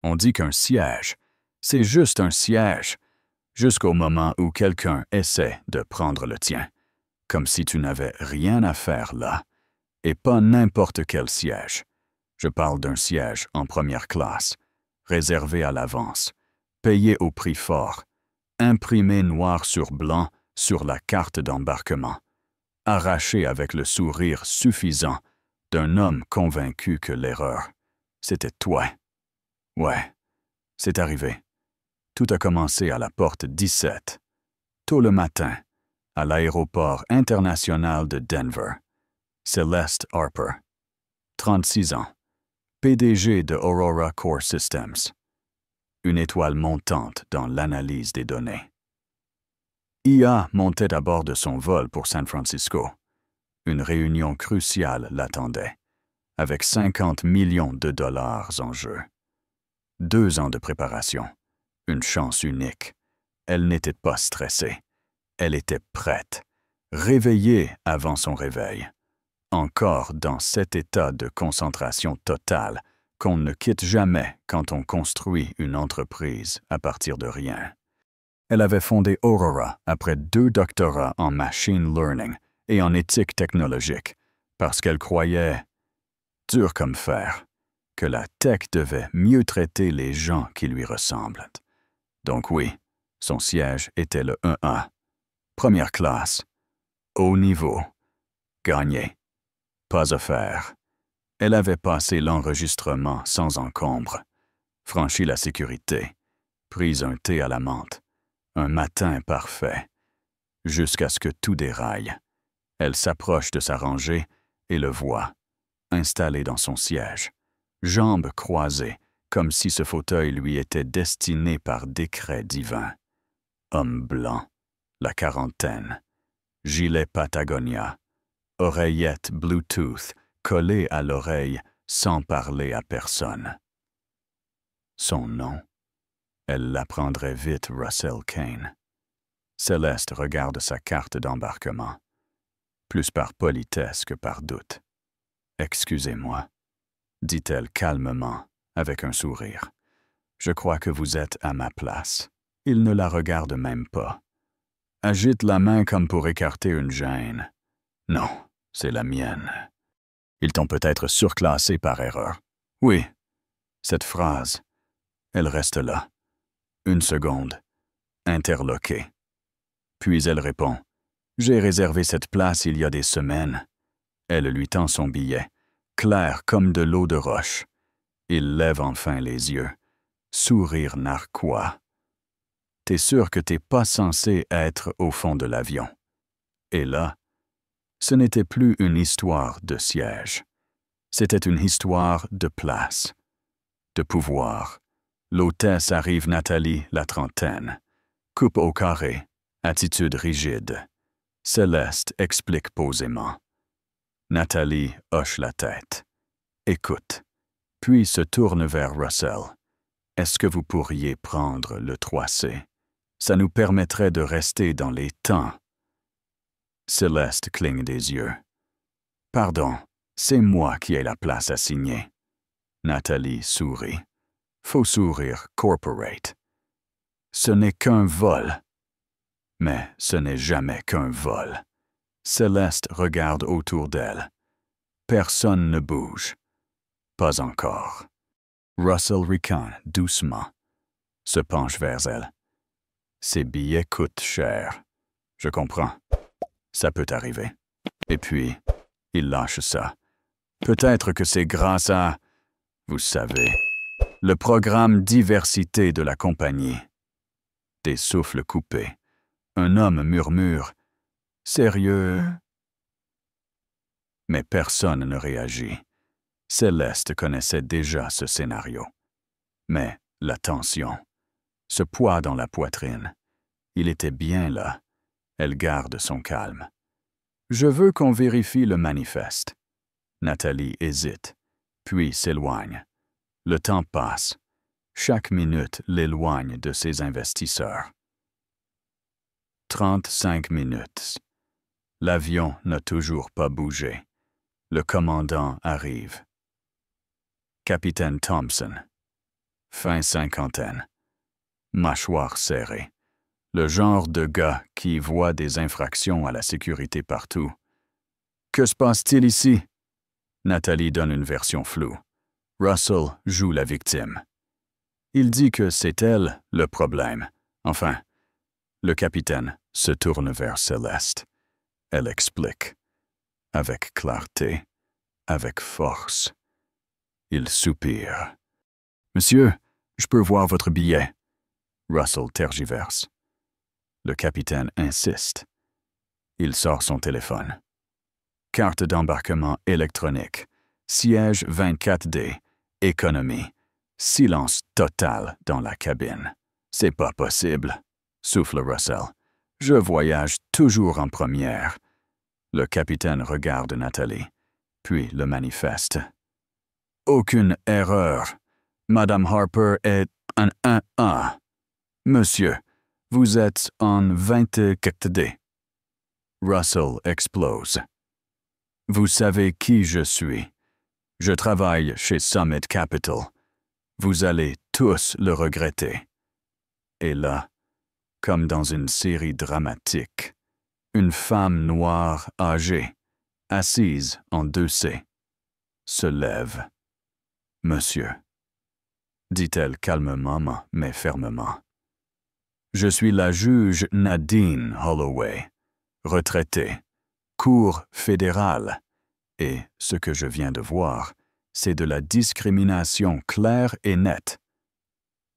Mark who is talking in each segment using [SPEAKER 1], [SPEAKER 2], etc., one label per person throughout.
[SPEAKER 1] On dit qu'un siège, c'est juste un siège, jusqu'au moment où quelqu'un essaie de prendre le tien, comme si tu n'avais rien à faire là, et pas n'importe quel siège. Je parle d'un siège en première classe, réservé à l'avance, payé au prix fort, imprimé noir sur blanc sur la carte d'embarquement, arraché avec le sourire suffisant d'un homme convaincu que l'erreur, c'était toi. Ouais, c'est arrivé. Tout a commencé à la porte 17, tôt le matin, à l'aéroport international de Denver. Celeste Harper, 36 ans, PDG de Aurora Core Systems, une étoile montante dans l'analyse des données. IA montait à bord de son vol pour San Francisco. Une réunion cruciale l'attendait, avec 50 millions de dollars en jeu. 2 ans de préparation, une chance unique. Elle n'était pas stressée. Elle était prête, réveillée avant son réveil. Encore dans cet état de concentration totale qu'on ne quitte jamais quand on construit une entreprise à partir de rien. Elle avait fondé Aurora après 2 doctorats en machine learning et en éthique technologique, parce qu'elle croyait, dur comme fer, que la tech devait mieux traiter les gens qui lui ressemblent. Donc oui, son siège était le 1A. Première classe, haut niveau, gagné, pas à faire. Elle avait passé l'enregistrement sans encombre, franchi la sécurité, pris un thé à la menthe, un matin parfait, jusqu'à ce que tout déraille. Elle s'approche de sa rangée et le voit, installé dans son siège, jambes croisées, comme si ce fauteuil lui était destiné par décret divin. Homme blanc, la quarantaine, gilet Patagonia, oreillette Bluetooth collée à l'oreille sans parler à personne. Son nom, elle l'apprendrait vite, Russell Kane. Céleste regarde sa carte d'embarquement, plus par politesse que par doute. « Excusez-moi », dit-elle calmement, avec un sourire. « Je crois que vous êtes à ma place. » Il ne la regarde même pas. Agite la main comme pour écarter une gêne. « Non, c'est la mienne. » Ils t'ont peut-être surclassé par erreur. Oui, cette phrase, elle reste là. Une seconde, interloquée. Puis elle répond, « J'ai réservé cette place il y a des semaines. » Elle lui tend son billet, clair comme de l'eau de roche. Il lève enfin les yeux. Sourire narquois. « T'es sûr que t'es pas censé être au fond de l'avion. » Et là, ce n'était plus une histoire de siège. C'était une histoire de place, de pouvoir. L'hôtesse arrive Nathalie, la trentaine. Coupe au carré, attitude rigide. Céleste explique posément. Nathalie hoche la tête. Écoute, puis se tourne vers Russell. Est-ce que vous pourriez prendre le 3C? Ça nous permettrait de rester dans les temps. Céleste cligne des yeux. Pardon, c'est moi qui ai la place à signer. Nathalie sourit. Faux sourire corporate. Ce n'est qu'un vol. Mais ce n'est jamais qu'un vol. Céleste regarde autour d'elle. Personne ne bouge. Pas encore. Russell ricane doucement. Se penche vers elle. Ces billets coûtent cher. Je comprends. Ça peut arriver. Et puis, il lâche ça. Peut-être que c'est grâce à, vous savez, le programme diversité de la compagnie. Des souffles coupés. Un homme murmure « Sérieux ?» Mais personne ne réagit. Céleste connaissait déjà ce scénario. Mais la tension, ce poids dans la poitrine, il était bien là. Elle garde son calme. « Je veux qu'on vérifie le manifeste. » Nathalie hésite, puis s'éloigne. Le temps passe. Chaque minute l'éloigne de ses investisseurs. 35 minutes. L'avion n'a toujours pas bougé. Le commandant arrive. Capitaine Thompson. fin cinquantaine. Mâchoire serrée. Le genre de gars qui voit des infractions à la sécurité partout. Que se passe-t-il ici? Nathalie donne une version floue. Russell joue la victime. Il dit que c'est elle le problème. Enfin, le capitaine se tourne vers Céleste. Elle explique. Avec clarté, avec force. Il soupire. « Monsieur, je peux voir votre billet. » Russell tergiverse. Le capitaine insiste. Il sort son téléphone. Carte d'embarquement électronique. Siège 24D. Économie. Silence total dans la cabine. C'est pas possible, souffle Russell. Je voyage toujours en première. Le capitaine regarde Nathalie, puis le manifeste. Aucune erreur. Madame Harper est en 1A. Monsieur, vous êtes en 24D. Russell explose. Vous savez qui je suis. Je travaille chez Summit Capital. Vous allez tous le regretter. Et là, comme dans une série dramatique, une femme noire âgée, assise en 2C, se lève. « Monsieur, » dit-elle calmement mais fermement. « Je suis la juge Nadine Holloway, retraitée, cour fédérale, et ce que je viens de voir, c'est de la discrimination claire et nette. »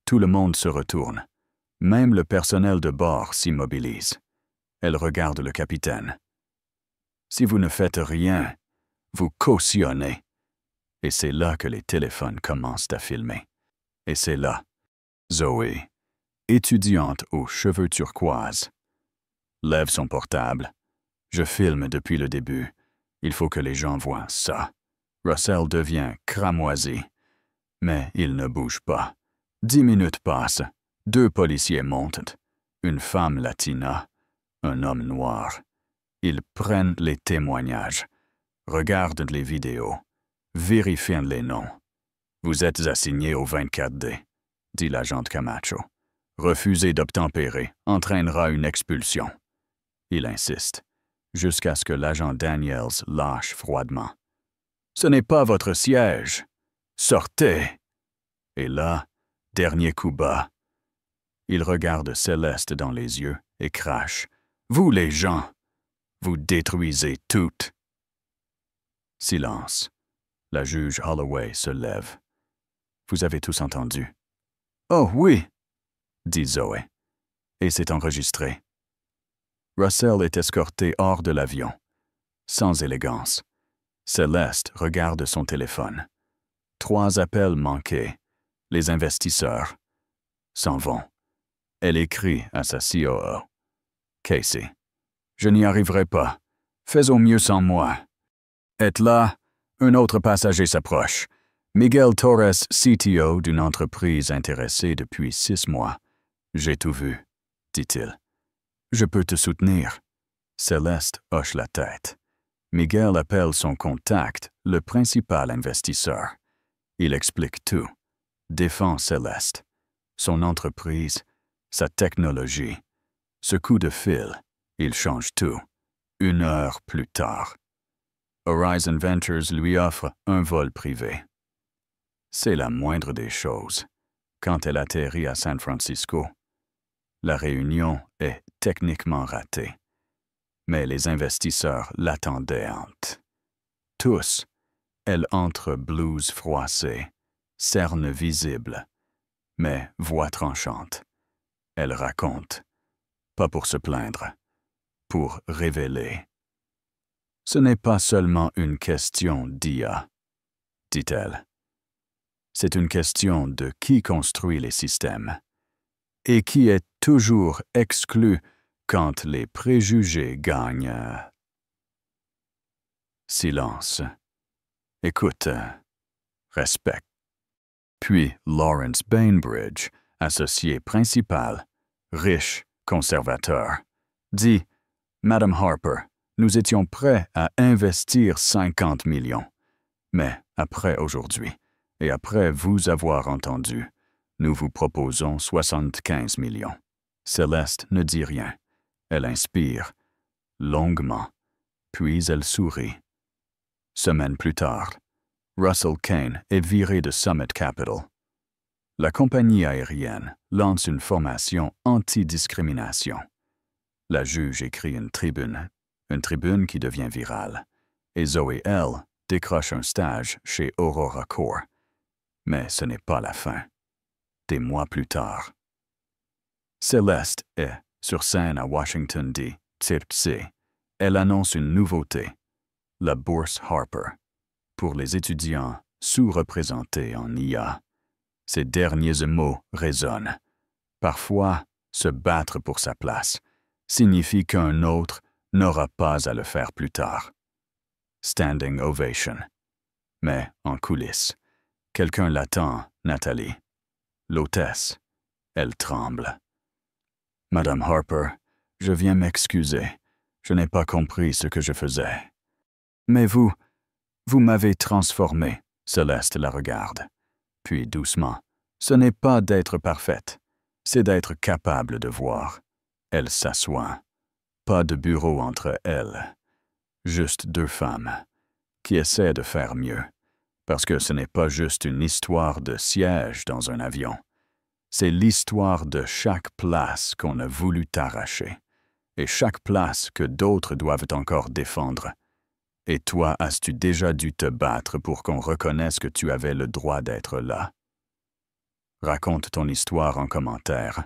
[SPEAKER 1] Tout le monde se retourne. Même le personnel de bord s'immobilise. Elle regarde le capitaine. « Si vous ne faites rien, vous cautionnez. » Et c'est là que les téléphones commencent à filmer. Et c'est là, Zoé, étudiante aux cheveux turquoise, lève son portable. Je filme depuis le début. Il faut que les gens voient ça. Russell devient cramoisi. Mais il ne bouge pas. 10 minutes passent. 2 policiers montent. Une femme latina. Un homme noir. Ils prennent les témoignages. Regardent les vidéos. Vérifient les noms. Vous êtes assigné au 24D, dit l'agent Camacho. Refuser d'obtempérer entraînera une expulsion. Il insiste, jusqu'à ce que l'agent Daniels lâche froidement. Ce n'est pas votre siège. Sortez! Et là, dernier coup bas. Il regarde Céleste dans les yeux et crache. Vous les gens, vous détruisez tout. Silence. La juge Holloway se lève. Vous avez tous entendu. Oh oui, dit Zoé. Et c'est enregistré. Russell est escorté hors de l'avion, sans élégance. Céleste regarde son téléphone. 3 appels manqués. Les investisseurs s'en vont. Elle écrit à sa COO. Casey, je n'y arriverai pas. Fais au mieux sans moi. Êtes là, un autre passager s'approche. Miguel Torres, CTO d'une entreprise intéressée depuis 6 mois. J'ai tout vu, dit-il. Je peux te soutenir. Céleste hoche la tête. Miguel appelle son contact, le principal investisseur. Il explique tout. Défend Céleste. Son entreprise, sa technologie. Ce coup de fil, il change tout. 1 heure plus tard. Horizon Ventures lui offre un vol privé. C'est la moindre des choses. Quand elle atterrit à San Francisco, la réunion est techniquement ratée. Mais les investisseurs l'attendaient hante. Tous, elle entre blouse froissée, cernes visibles, mais voix tranchante. Elle raconte, pas pour se plaindre, pour révéler. Ce n'est pas seulement une question d'IA, dit-elle. C'est une question de qui construit les systèmes et qui est toujours exclu quand les préjugés gagnent. Silence. Écoute. Respect. Puis Lawrence Bainbridge, associé principal, riche, conservateur, dit « Madame Harper, nous étions prêts à investir 50 millions. Mais après aujourd'hui, et après vous avoir entendu, Nous vous proposons 75 millions. Céleste ne dit rien. Elle inspire, longuement, puis elle sourit. Semaine plus tard, Russell Kane est viré de Summit Capital. La compagnie aérienne lance une formation anti-discrimination. La juge écrit une tribune qui devient virale, et Zoé L. décroche un stage chez Aurora Corps. Mais ce n'est pas la fin. Des mois plus tard, Céleste est sur scène à Washington D.C. Elle annonce une nouveauté, la bourse Harper, pour les étudiants sous-représentés en IA. Ces derniers mots résonnent. Parfois, se battre pour sa place signifie qu'un autre n'aura pas à le faire plus tard. Standing ovation. Mais en coulisses, quelqu'un l'attend, Nathalie. L'hôtesse. Elle tremble. Madame Harper, je viens m'excuser. Je n'ai pas compris ce que je faisais. Mais vous m'avez transformé. Céleste la regarde. Puis doucement, ce n'est pas d'être parfaite, c'est d'être capable de voir. Elle s'assoit. Pas de bureau entre elles. Juste deux femmes qui essaient de faire mieux. Parce que ce n'est pas juste une histoire de siège dans un avion. C'est l'histoire de chaque place qu'on a voulu t'arracher. Et chaque place que d'autres doivent encore défendre. Et toi, as-tu déjà dû te battre pour qu'on reconnaisse que tu avais le droit d'être là? Raconte ton histoire en commentaire.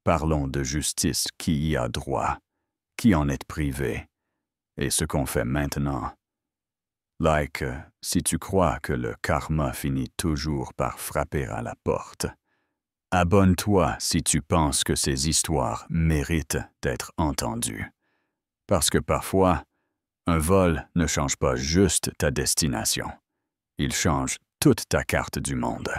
[SPEAKER 1] Parlons de justice, qui y a droit, qui en est privé, et ce qu'on fait maintenant. Like si tu crois que le karma finit toujours par frapper à la porte. Abonne-toi si tu penses que ces histoires méritent d'être entendues. Parce que parfois, un vol ne change pas juste ta destination. Il change toute ta carte du monde.